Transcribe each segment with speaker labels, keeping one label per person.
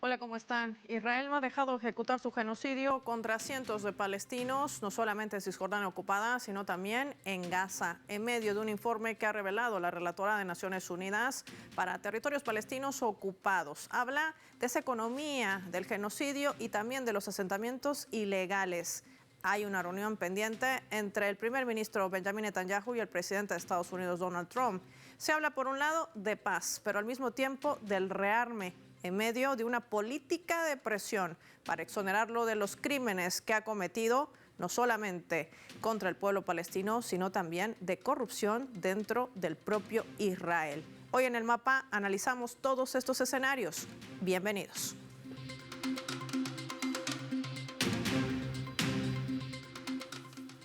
Speaker 1: Hola, ¿cómo están? Israel no ha dejado ejecutar su genocidio contra cientos de palestinos, no solamente en Cisjordania ocupada, sino también en Gaza, en medio de un informe que ha revelado la relatora de Naciones Unidas para territorios palestinos ocupados. Habla de esa economía del genocidio y también de los asentamientos ilegales. Hay una reunión pendiente entre el primer ministro Benjamin Netanyahu y el presidente de Estados Unidos, Donald Trump. Se habla, por un lado, de paz, pero al mismo tiempo del rearme en medio de una política de presión para exonerarlo de los crímenes que ha cometido, no solamente contra el pueblo palestino, sino también de corrupción dentro del propio Israel. Hoy en El Mapa analizamos todos estos escenarios. Bienvenidos.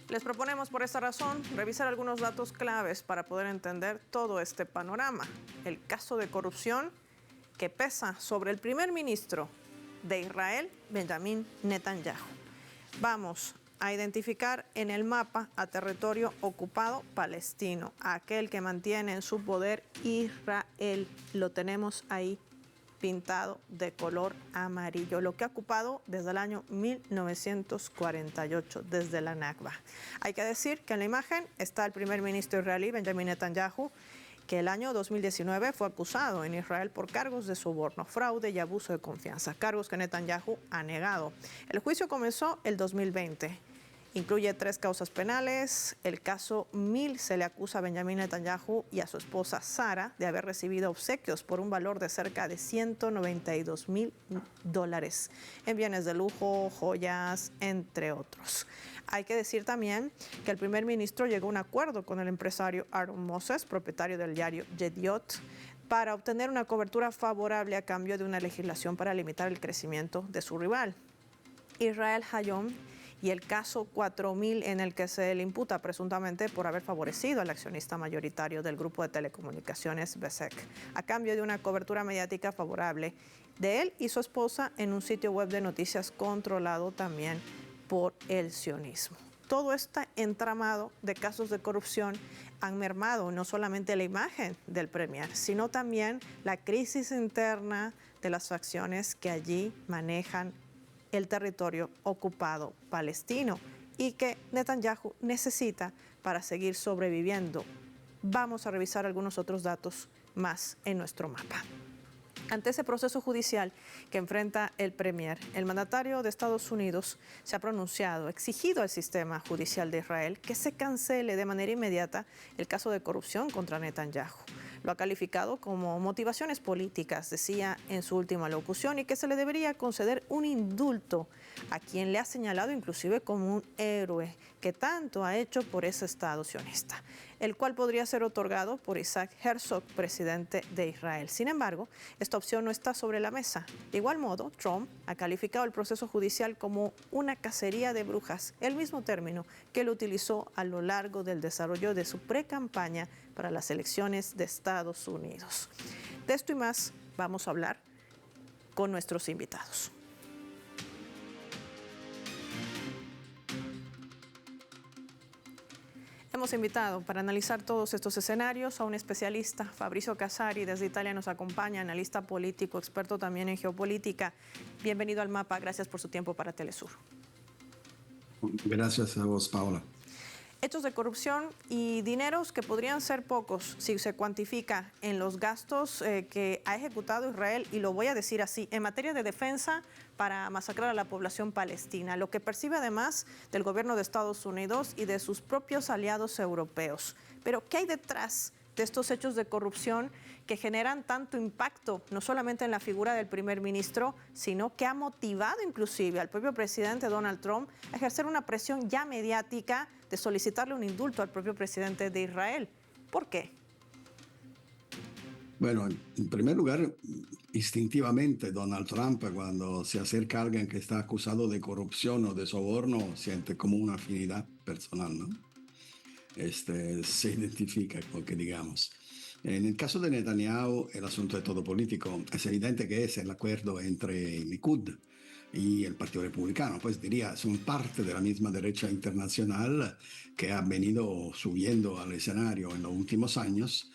Speaker 1: Les proponemos por esta razón revisar algunos datos claves para poder entender todo este panorama. El caso de corrupción que pesa sobre el primer ministro de Israel, Benjamin Netanyahu. Vamos a identificar en el mapa a territorio ocupado palestino, aquel que mantiene en su poder Israel. Lo tenemos ahí pintado de color amarillo, lo que ha ocupado desde el año 1948, desde la Nakba. Hay que decir que en la imagen está el primer ministro israelí, Benjamin Netanyahu, que el año 2019 fue acusado en Israel por cargos de soborno, fraude y abuso de confianza, cargos que Netanyahu ha negado. El juicio comenzó el 2020. Incluye 3 causas penales. El caso 1000 se le acusa a Benjamin Netanyahu y a su esposa Sara de haber recibido obsequios por un valor de cerca de $192,000 en bienes de lujo, joyas, entre otros. Hay que decir también que el primer ministro llegó a un acuerdo con el empresario Aaron Moses, propietario del diario Yediot, para obtener una cobertura favorable a cambio de una legislación para limitar el crecimiento de su rival, Israel Hayom, y el caso 4000 en el que se le imputa presuntamente por haber favorecido al accionista mayoritario del grupo de telecomunicaciones Bezeq, a cambio de una cobertura mediática favorable de él y su esposa en un sitio web de noticias controlado también por el sionismo. Todo este entramado de casos de corrupción han mermado no solamente la imagen del premier, sino también la crisis interna de las facciones que allí manejan el territorio ocupado palestino y que Netanyahu necesita para seguir sobreviviendo. Vamos a revisar algunos otros datos más en nuestro mapa. Ante ese proceso judicial que enfrenta el premier, el mandatario de Estados Unidos se ha pronunciado, exigido al sistema judicial de Israel que se cancele de manera inmediata el caso de corrupción contra Netanyahu. Lo ha calificado como motivaciones políticas, decía en su última locución, y que se le debería conceder un indulto a quien le ha señalado inclusive como un héroe que tanto ha hecho por ese Estado sionista, el cual podría ser otorgado por Isaac Herzog, presidente de Israel. Sin embargo, esta opción no está sobre la mesa. De igual modo, Trump ha calificado el proceso judicial como una cacería de brujas, el mismo término que él utilizó a lo largo del desarrollo de su precampaña para las elecciones de Estados Unidos. De esto y más vamos a hablar con nuestros invitados. Hemos invitado para analizar todos estos escenarios a un especialista, Fabrizio Casari, desde Italia nos acompaña, analista político, experto también en geopolítica. Bienvenido al Mapa, gracias por su tiempo para Telesur.
Speaker 2: Gracias a vos, Paola.
Speaker 1: Hechos de corrupción y dineros que podrían ser pocos si se cuantifica en los gastos que ha ejecutado Israel, y lo voy a decir así, en materia de defensa para masacrar a la población palestina, lo que percibe además del gobierno de Estados Unidos y de sus propios aliados europeos. Pero, ¿qué hay detrás de estos hechos de corrupción que generan tanto impacto, no solamente en la figura del primer ministro, sino que ha motivado inclusive al propio presidente Donald Trump a ejercer una presión ya mediática de solicitarle un indulto al propio presidente de Israel? ¿Por qué?
Speaker 2: Bueno, en primer lugar, instintivamente Donald Trump, cuando se acerca a alguien que está acusado de corrupción o de soborno, siente como una afinidad personal, ¿no? Se identifica con que digamos. En el caso de Netanyahu, el asunto es todo político. Es evidente que es el acuerdo entre el Likud y el Partido Republicano, pues diría, son parte de la misma derecha internacional que ha venido subiendo al escenario en los últimos años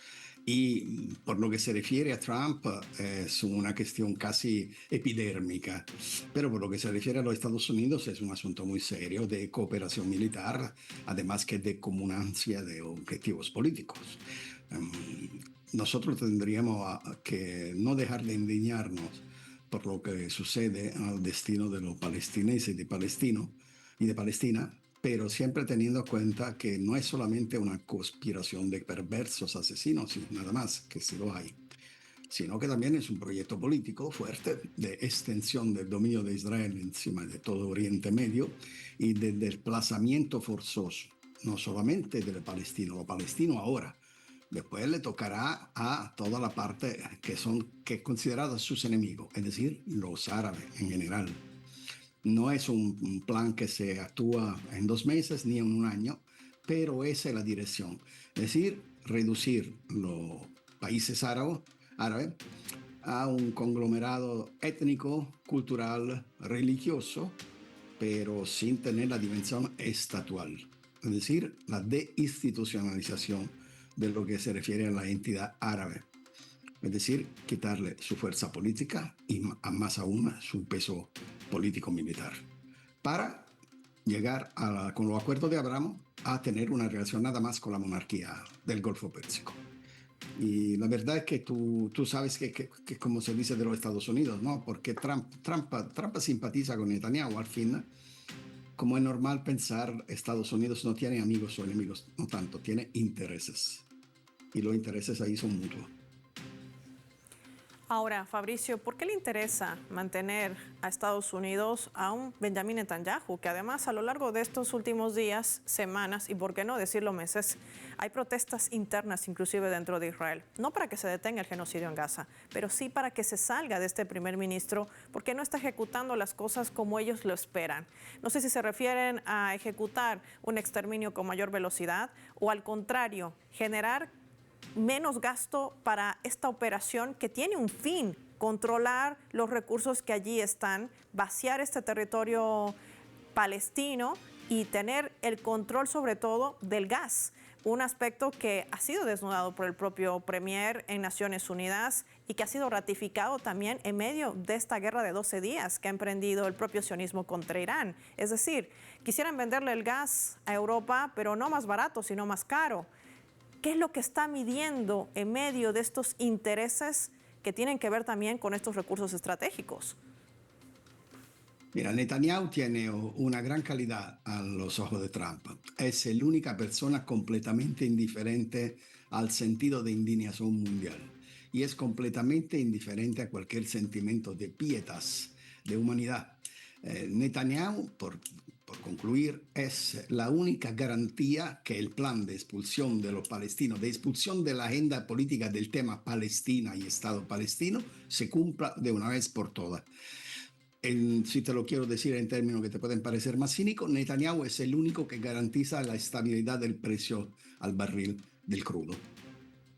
Speaker 2: Y por lo que se refiere a Trump, es una cuestión casi epidérmica, pero por lo que se refiere a los Estados Unidos es un asunto muy serio de cooperación militar, además que de comunancia de objetivos políticos. Nosotros tendríamos que no dejar de indignarnos por lo que sucede al destino de los palestineses y de Palestina, pero siempre teniendo en cuenta que no es solamente una conspiración de perversos asesinos y nada más, que sí lo hay, sino que también es un proyecto político fuerte de extensión del dominio de Israel encima de todo Oriente Medio y de desplazamiento forzoso, no solamente de los palestinos ahora. Después le tocará a toda la parte que es considerada sus enemigos, es decir, los árabes en general. No es un plan que se actúa en 2 meses ni en un año, pero esa es la dirección. Es decir, reducir los países árabes a un conglomerado étnico, cultural, religioso, pero sin tener la dimensión estatual. Es decir, la deinstitucionalización de lo que se refiere a la entidad árabe. Es decir, quitarle su fuerza política y más aún su peso político-militar, para llegar con los acuerdos de Abraham a tener una relación nada más con la monarquía del Golfo Pérsico. Y la verdad es que tú sabes que como se dice de los Estados Unidos, ¿no? Porque Trump simpatiza con Netanyahu al fin. Como es normal pensar, Estados Unidos no tiene amigos o enemigos, no tanto, tiene intereses. Y los intereses ahí son mutuos.
Speaker 1: Ahora, Fabricio, ¿por qué le interesa mantener a Estados Unidos a un Benjamin Netanyahu, que además a lo largo de estos últimos días, semanas y por qué no decirlo meses, hay protestas internas inclusive dentro de Israel? No para que se detenga el genocidio en Gaza, pero sí para que se salga de este primer ministro, porque no está ejecutando las cosas como ellos lo esperan. No sé si se refieren a ejecutar un exterminio con mayor velocidad o al contrario, generar menos gasto para esta operación que tiene un fin: controlar los recursos que allí están, vaciar este territorio palestino y tener el control sobre todo del gas, un aspecto que ha sido desnudado por el propio Premier en Naciones Unidas y que ha sido ratificado también en medio de esta guerra de 12 días que ha emprendido el propio sionismo contra Irán. Es decir, quisieran venderle el gas a Europa, pero no más barato, sino más caro. ¿Qué es lo que está midiendo en medio de estos intereses que tienen que ver también con estos recursos estratégicos?
Speaker 2: Mira, Netanyahu tiene una gran calidad a los ojos de Trump. Es la única persona completamente indiferente al sentido de indignación mundial y es completamente indiferente a cualquier sentimiento de pietas, de humanidad. Netanyahu, por concluir, es la única garantía que el plan de expulsión de los palestinos, de expulsión de la agenda política del tema Palestina y Estado palestino, se cumpla de una vez por todas. Si te lo quiero decir en términos que te pueden parecer más cínicos, Netanyahu es el único que garantiza la estabilidad del precio al barril del crudo.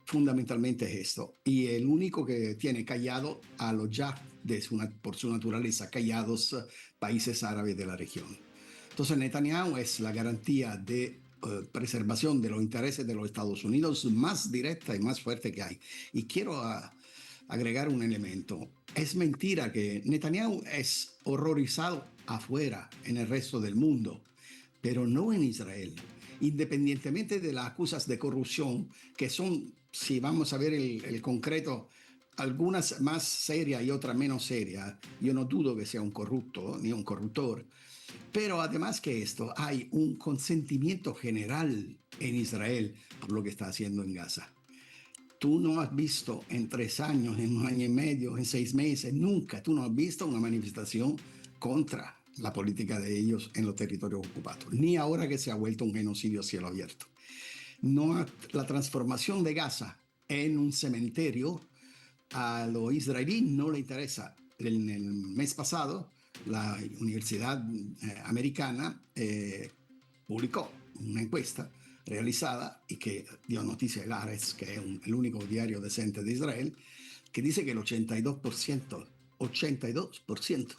Speaker 2: Fundamentalmente es esto. Y el único que tiene callado a los ya, por su naturaleza, callados países árabes de la región. Entonces Netanyahu es la garantía de preservación de los intereses de los Estados Unidos más directa y más fuerte que hay. Y quiero agregar un elemento. Es mentira que Netanyahu es horrorizado afuera, en el resto del mundo, pero no en Israel. Independientemente de las acusas de corrupción, que son, si vamos a ver el concreto, algunas más serias y otras menos serias. Yo no dudo que sea un corrupto ni un corruptor. Pero además que esto, hay un consentimiento general en Israel por lo que está haciendo en Gaza. Tú no has visto en 3 años, en 1 año y medio, en 6 meses, nunca, tú no has visto una manifestación contra la política de ellos en los territorios ocupados, ni ahora que se ha vuelto un genocidio a cielo abierto. No, la transformación de Gaza en un cementerio a los israelíes no le interesa. En el mes pasado, la Universidad Americana publicó una encuesta realizada y que dio noticia a Haaretz, que es el único diario decente de Israel, que dice que el 82%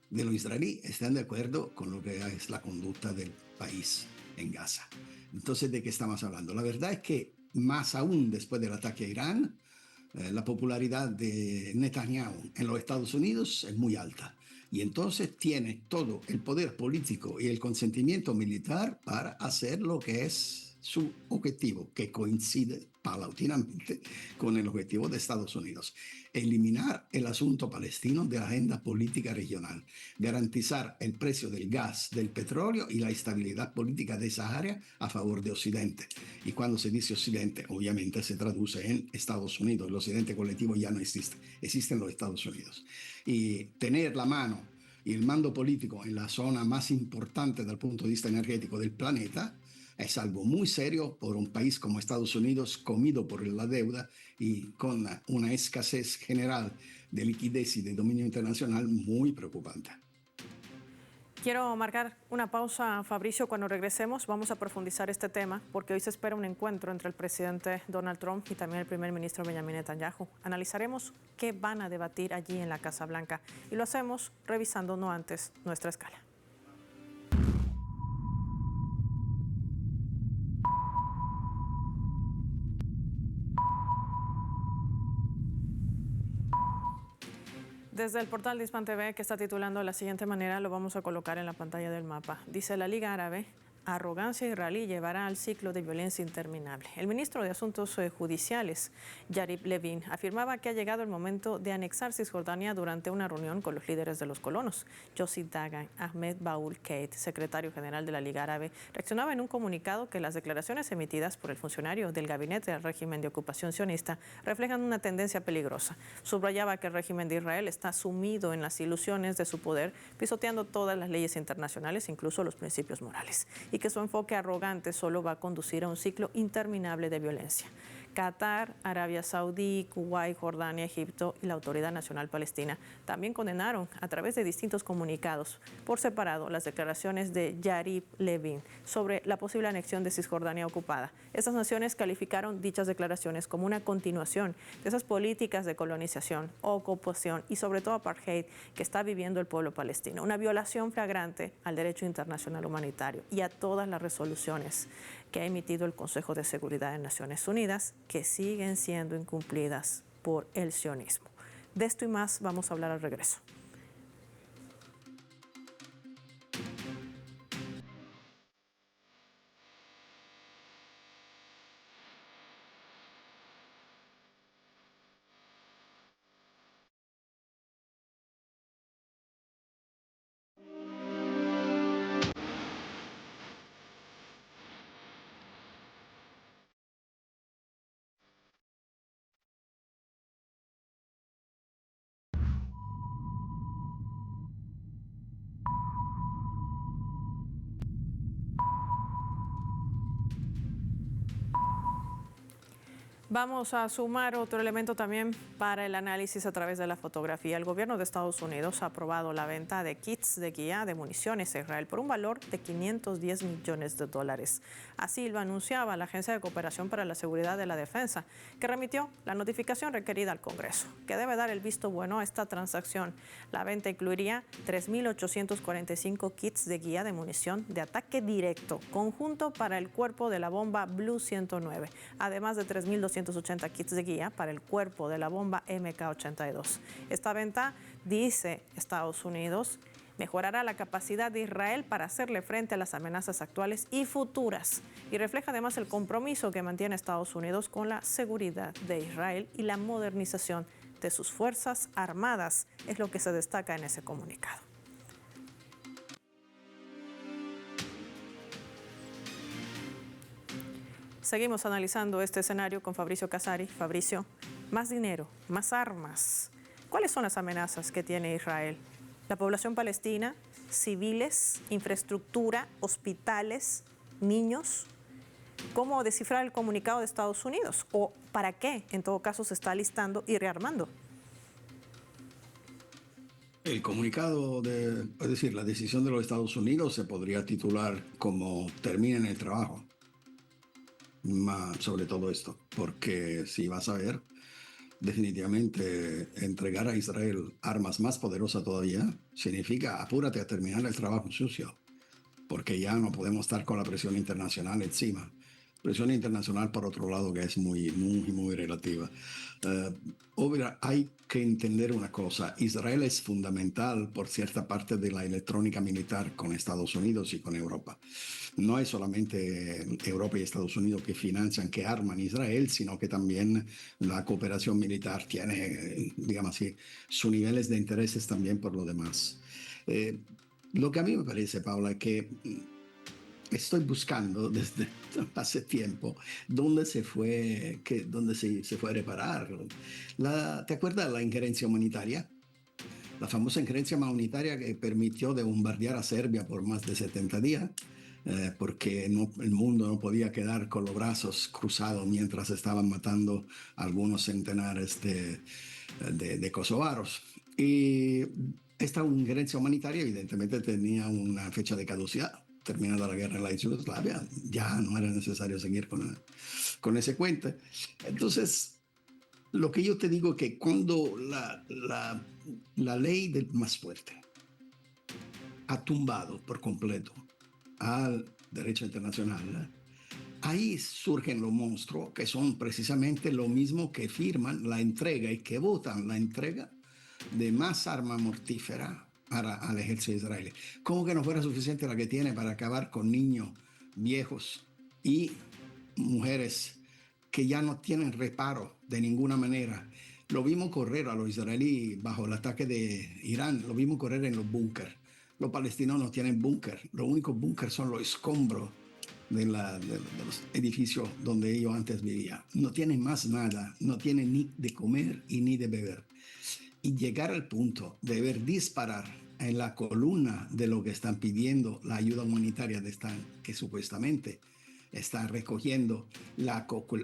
Speaker 2: de los israelíes están de acuerdo con lo que es la conducta del país en Gaza. Entonces, ¿de qué estamos hablando? La verdad es que más aún después del ataque a Irán, la popularidad de Netanyahu en los Estados Unidos es muy alta. Y entonces tiene todo el poder político y el consentimiento militar para hacer lo que es su objetivo, que coincide paulatinamente con el objetivo de Estados Unidos: eliminar el asunto palestino de la agenda política regional, garantizar el precio del gas, del petróleo y la estabilidad política de esa área a favor de Occidente. Y cuando se dice Occidente, obviamente se traduce en Estados Unidos. El Occidente colectivo ya no existe, existen los Estados Unidos. Y tener la mano y el mando político en la zona más importante desde el punto de vista energético del planeta es algo muy serio por un país como Estados Unidos, comido por la deuda y con una escasez general de liquidez y de dominio internacional muy preocupante.
Speaker 1: Quiero marcar una pausa, Fabricio. Cuando regresemos vamos a profundizar este tema porque hoy se espera un encuentro entre el presidente Donald Trump y también el primer ministro Benjamin Netanyahu. Analizaremos qué van a debatir allí en la Casa Blanca y lo hacemos revisando no antes nuestra escala. Desde el portal de Hispan TV, que está titulando de la siguiente manera, lo vamos a colocar en la pantalla del mapa. Dice: la Liga Árabe, arrogancia israelí llevará al ciclo de violencia interminable. El ministro de Asuntos Judiciales, Yariv Levin, afirmaba que ha llegado el momento de anexar Cisjordania durante una reunión con los líderes de los colonos. Yossi Dagan, Ahmed Baoul Keit, secretario general de la Liga Árabe, reaccionaba en un comunicado que las declaraciones emitidas por el funcionario del gabinete del régimen de ocupación sionista reflejan una tendencia peligrosa. Subrayaba que el régimen de Israel está sumido en las ilusiones de su poder, pisoteando todas las leyes internacionales, incluso los principios morales, y que su enfoque arrogante solo va a conducir a un ciclo interminable de violencia. Qatar, Arabia Saudí, Kuwait, Jordania, Egipto y la Autoridad Nacional Palestina también condenaron a través de distintos comunicados por separado las declaraciones de Yariv Levin sobre la posible anexión de Cisjordania ocupada. Estas naciones calificaron dichas declaraciones como una continuación de esas políticas de colonización, ocupación y sobre todo apartheid que está viviendo el pueblo palestino, una violación flagrante al derecho internacional humanitario y a todas las resoluciones que ha emitido el Consejo de Seguridad de Naciones Unidas, que siguen siendo incumplidas por el sionismo. De esto y más vamos a hablar al regreso. Vamos a sumar otro elemento también para el análisis a través de la fotografía. El gobierno de Estados Unidos ha aprobado la venta de kits de guía de municiones a Israel por un valor de $510 millones. Así lo anunciaba la Agencia de Cooperación para la Seguridad de la Defensa, que remitió la notificación requerida al Congreso, que debe dar el visto bueno a esta transacción. La venta incluiría 3.845 kits de guía de munición de ataque directo, conjunto para el cuerpo de la bomba Blue 109, además de 3.280 kits de guía para el cuerpo de la bomba MK82. Esta venta, dice Estados Unidos, mejorará la capacidad de Israel para hacerle frente a las amenazas actuales y futuras y refleja además el compromiso que mantiene Estados Unidos con la seguridad de Israel y la modernización de sus fuerzas armadas, es lo que se destaca en ese comunicado. Seguimos analizando este escenario con Fabricio Casari. Fabricio, más dinero, más armas. ¿Cuáles son las amenazas que tiene Israel? La población palestina, civiles, infraestructura, hospitales, niños. ¿Cómo descifrar el comunicado de Estados Unidos? ¿O para qué, en todo caso, se está alistando y rearmando?
Speaker 2: El comunicado, es decir, la decisión de los Estados Unidos se podría titular como "terminen el trabajo", sobre todo esto, porque si vas a ver, definitivamente entregar a Israel armas más poderosas todavía significa apúrate a terminar el trabajo sucio, porque ya no podemos estar con la presión internacional encima. Presión internacional, por otro lado, que es muy relativa. Obvio, hay que entender una cosa. Israel es fundamental por cierta parte de la electrónica militar con Estados Unidos y con Europa. No es solamente Europa y Estados Unidos que financian, que arman Israel, sino que también la cooperación militar tiene, digamos así, sus niveles de intereses también por lo demás. Lo que a mí me parece, Paula, es que estoy buscando desde hace tiempo dónde se fue, dónde se fue a reparar. ¿Te acuerdas de la injerencia humanitaria? La famosa injerencia humanitaria que permitió de bombardear a Serbia por más de 70 días, porque el mundo no podía quedar con los brazos cruzados mientras estaban matando a algunos centenares de kosovaros. Y esta injerencia humanitaria evidentemente tenía una fecha de caducidad. Terminada la guerra en la Yugoslavia, ya no era necesario seguir con ese cuento. Entonces, lo que yo te digo es que cuando la ley del más fuerte ha tumbado por completo al derecho internacional, ahí surgen los monstruos que son precisamente lo mismo que firman la entrega y que votan la entrega de más arma mortífera al ejército israelí. ¿Cómo que no fuera suficiente la que tiene para acabar con niños, viejos y mujeres que ya no tienen reparo de ninguna manera? Lo vimos correr a los israelíes bajo el ataque de Irán, lo vimos correr en los búnkeres. Los palestinos no tienen búnker, los únicos búnkers son los escombros de los edificios donde ellos antes vivían. No tienen más nada, no tienen ni de comer y ni de beber. Y llegar al punto de ver disparar en la columna de lo que están pidiendo la ayuda humanitaria que supuestamente está recogiendo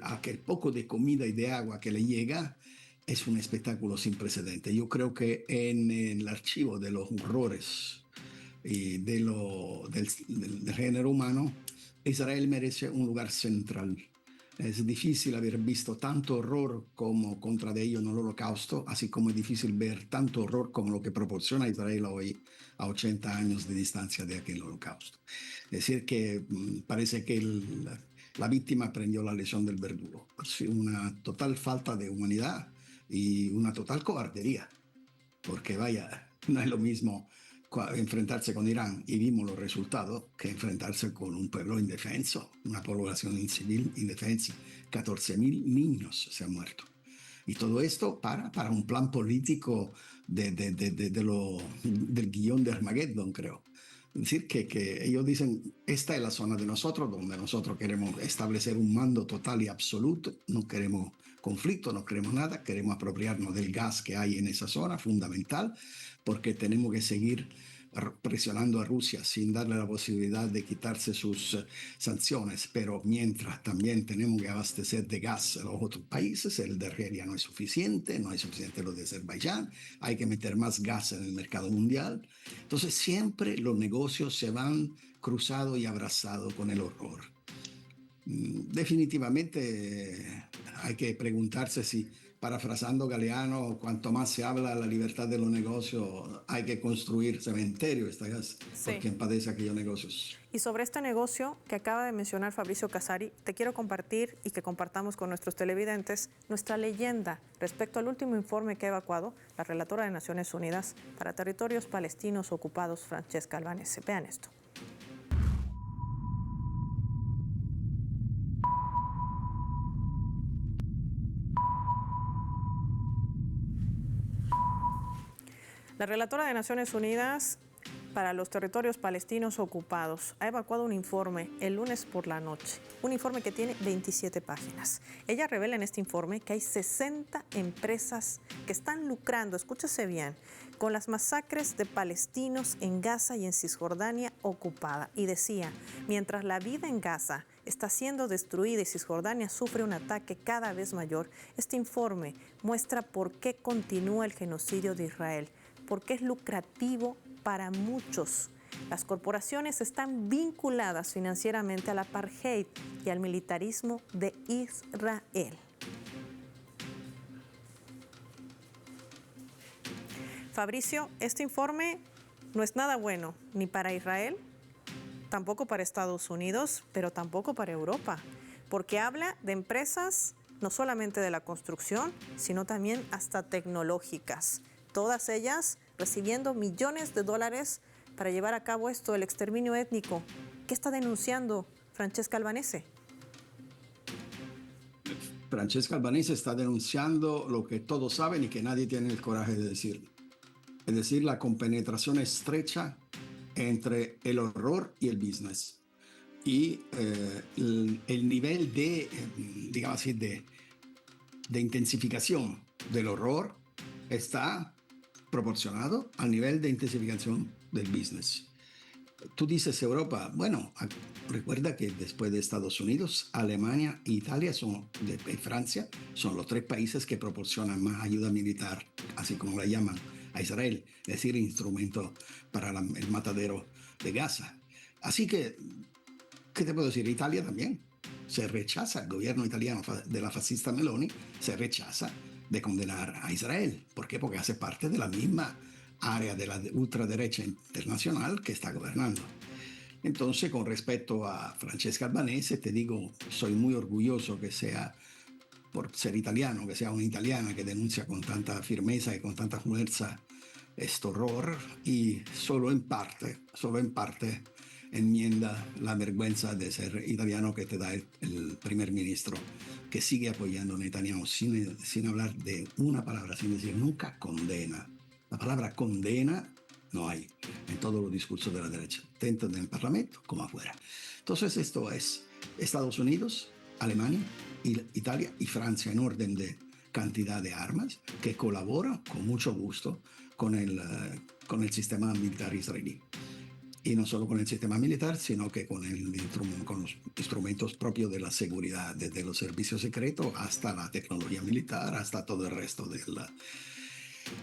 Speaker 2: aquel poco de comida y de agua que le llega, es un espectáculo sin precedentes. Yo creo que en el archivo de los horrores y del género humano, Israel merece un lugar central. Es difícil haber visto tanto horror como contra de ellos en el Holocausto, así como es difícil ver tanto horror como lo que proporciona Israel hoy a 80 años de distancia de aquel Holocausto. Es decir, que parece que la víctima aprendió la lección del verdugo. Una total falta de humanidad y una total cobardería, porque vaya, no es lo mismo enfrentarse con Irán, y vimos los resultados, que enfrentarse con un pueblo indefenso, una población civil indefensa. 14.000 niños se han muerto. Y todo esto para un plan político del guión de Armageddon, creo. Es decir, que ellos dicen, esta es la zona de nosotros, donde nosotros queremos establecer un mando total y absoluto, no queremos conflicto, no queremos nada, queremos apropiarnos del gas que hay en esa zona, fundamental, porque tenemos que seguir presionando a Rusia sin darle la posibilidad de quitarse sus sanciones, pero mientras también tenemos que abastecer de gas a los otros países. El de Argelia no es suficiente, no es suficiente lo de Azerbaiyán, hay que meter más gas en el mercado mundial. Entonces siempre los negocios se van cruzados y abrazados con el horror. Definitivamente hay que preguntarse si, parafrasando Galeano, cuanto más se habla de la libertad de los negocios, hay que construir cementerios por quien padece aquellos negocios.
Speaker 1: Y sobre este negocio que acaba de mencionar Fabrizio Casari, te quiero compartir y que compartamos con nuestros televidentes nuestra leyenda respecto al último informe que ha evacuado la relatora de Naciones Unidas para territorios palestinos ocupados, Francesca Albanese. Vean esto. La relatora de Naciones Unidas para los territorios palestinos ocupados ha evacuado un informe el lunes por la noche, un informe que tiene 27 páginas. Ella revela en este informe que hay 60 empresas que están lucrando, escúchese bien, con las masacres de palestinos en Gaza y en Cisjordania ocupada. Y decía, mientras la vida en Gaza está siendo destruida y Cisjordania sufre un ataque cada vez mayor, este informe muestra por qué continúa el genocidio de Israel, porque es lucrativo para muchos. Las corporaciones están vinculadas financieramente al apartheid y al militarismo de Israel. Fabricio, este informe no es nada bueno ni para Israel, tampoco para Estados Unidos, pero tampoco para Europa. porque habla de empresas no solamente de la construcción, sino también hasta tecnológicas. Todas ellas recibiendo millones de dólares para llevar a cabo esto, el exterminio étnico. ¿Qué está denunciando Francesca Albanese?
Speaker 2: Francesca Albanese está denunciando lo que todos saben y que nadie tiene el coraje de decir. Es decir, la compenetración estrecha entre el horror y el business. Y el nivel de, digamos así, de intensificación del horror está proporcionado al nivel de intensificación del business. Tú dices Europa, bueno, recuerda que después de Estados Unidos, Alemania, Italia y Francia son los tres países que proporcionan más ayuda militar, así como la llaman, a Israel, es decir, instrumento para el matadero de Gaza. Así que, ¿qué te puedo decir? Italia también se rechaza, el gobierno italiano de la fascista Meloni se rechaza de condenar a Israel. ¿Por qué? Porque hace parte de la misma área de la ultraderecha internacional que está gobernando. Entonces, con respecto a Francesca Albanese, te digo, soy muy orgulloso que sea, por ser italiano, que sea una italiana que denuncia con tanta firmeza y con tanta fuerza este horror, y solo en parte enmienda la vergüenza de ser italiano que te da el primer ministro, que sigue apoyando a Netanyahu sin hablar de una palabra, sin decir nunca condena. La palabra condena no hay en todos los discursos de la derecha, tanto en el Parlamento como afuera. Entonces esto es Estados Unidos, Alemania, Italia y Francia en orden de cantidad de armas que colaboran con mucho gusto con el sistema militar israelí. Y no solo con el sistema militar, sino que con los instrumentos propios de la seguridad, desde los servicios secretos hasta la tecnología militar, hasta todo el resto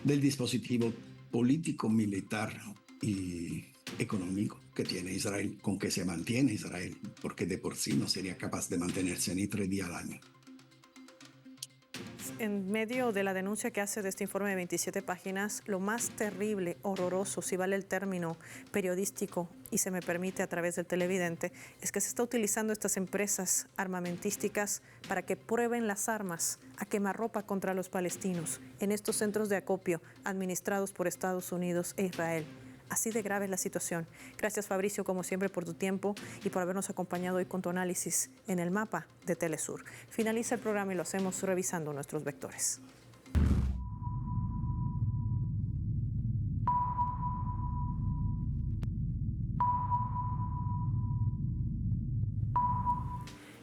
Speaker 2: del dispositivo político, militar y económico que tiene Israel, con que se mantiene Israel, porque de por sí no sería capaz de mantenerse ni 3 días al año.
Speaker 1: En medio de la denuncia que hace de este informe de 27 páginas, lo más terrible, horroroso, si vale el término periodístico y se me permite a través del televidente, es que se está utilizando estas empresas armamentísticas para que prueben las armas a quemarropa contra los palestinos en estos centros de acopio administrados por Estados Unidos e Israel. Así de grave es la situación. Gracias, Fabricio, como siempre, por tu tiempo y por habernos acompañado hoy con tu análisis en el mapa de Telesur. Finaliza el programa y lo hacemos revisando nuestros vectores.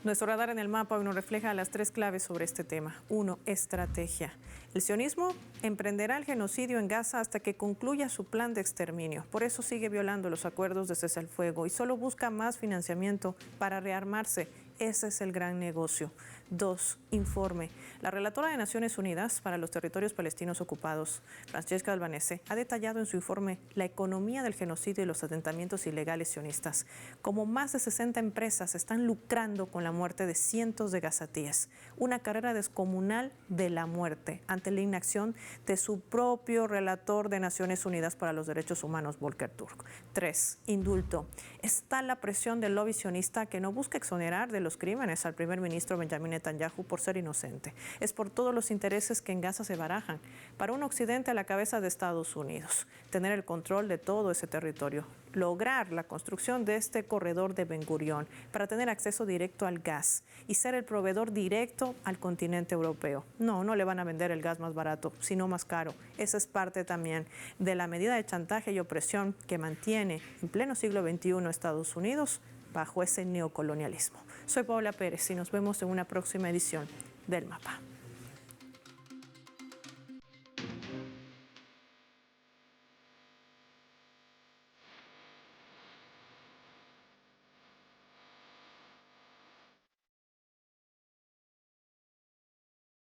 Speaker 1: Nuestro radar en el mapa hoy nos refleja las 3 claves sobre este tema. 1. Estrategia. El sionismo emprenderá el genocidio en Gaza hasta que concluya su plan de exterminio. Por eso sigue violando los acuerdos de cese al fuego y solo busca más financiamiento para rearmarse. Ese es el gran negocio. 2. Informe. La relatora de Naciones Unidas para los territorios palestinos ocupados, Francesca Albanese, ha detallado en su informe la economía del genocidio y los asentamientos ilegales sionistas, como más de 60 empresas están lucrando con la muerte de cientos de gazatíes. Una carrera descomunal de la muerte ante la inacción de su propio relator de Naciones Unidas para los Derechos Humanos, Volker Turk. 3. Indulto. Está la presión del lobby sionista que no busca exonerar de los crímenes al primer ministro Benjamin Netanyahu por ser inocente. Es por todos los intereses que en Gaza se barajan. Para un occidente a la cabeza de Estados Unidos, tener el control de todo ese territorio, lograr la construcción de este corredor de Ben Gurión para tener acceso directo al gas y ser el proveedor directo al continente europeo. No le van a vender el gas más barato, sino más caro. Esa es parte también de la medida de chantaje y opresión que mantiene en pleno siglo XXI Estados Unidos bajo ese neocolonialismo. Soy Paola Pérez y nos vemos en una próxima edición del Mapa.